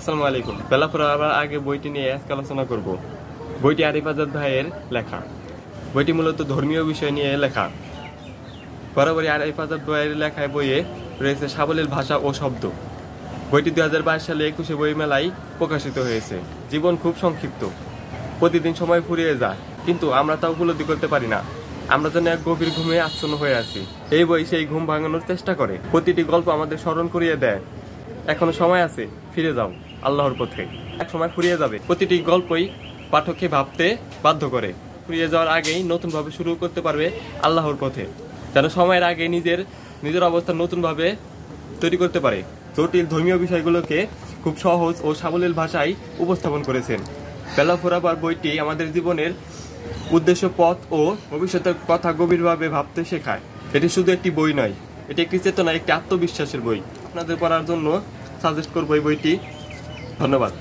আসসালামু আলাইকুম। বেলা পড়ার আগে বইটি নিয়ে আজকে আলোচনা করব। বইটি আরিফ আজাদ ভাইয়ের লেখা। বইটি মূলত ধর্মীয় বিষয় নিয়ে লেখা। বরাবরই আরিফ আজাদ ভাইয়ের লেখায় বইয়ে রয়েছে সাবলীল ভাষা ও শব্দ। বইটি 2022 সালে 21শে বই মেলায় প্রকাশিত হয়েছে। জীবন খুব সংক্ষিপ্ত, প্রতিদিন সময় ফুরিয়ে যায়, কিন্তু আমরা তা উপলব্ধি করতে পারি না। আমরা যেন এক গভীর ঘুমে আচ্ছন্ন হয়ে আছি। এই বই সেই ঘুম ভাঙানোর চেষ্টা করে। প্রতিটি গল্প আমাদের স্মরণ করিয়ে দেয়, এখনো সময় আছে, ফিরে যাও আল্লাহর পথে। এক সময় ফুরিয়ে যাবে। প্রতিটি গল্পই পাঠককে ভাবতে বাধ্য করে। ফুরিয়ে যাওয়ার আগেই নতুনভাবে শুরু করতে পারবে আল্লাহর পথে, যেন সময়ের আগে নিজের অবস্থান নতুনভাবে তৈরি করতে পারে। জটিল ধর্মীয় বিষয়গুলোকে খুব সহজ ও সাবলীল ভাষায় উপস্থাপন করেছেন। বেলা ফোরাবার বইটি আমাদের জীবনের উদ্দেশ্য, পথ ও ভবিষ্যতের কথা গভীরভাবে ভাবতে শেখায়। এটি শুধু একটি বই নয়, এটি একটি চেতনা, একটি আত্মবিশ্বাসের বই। আপনাদের পড়ার জন্য সাজেস্ট করবো এই বইটি। ধন্যবাদ।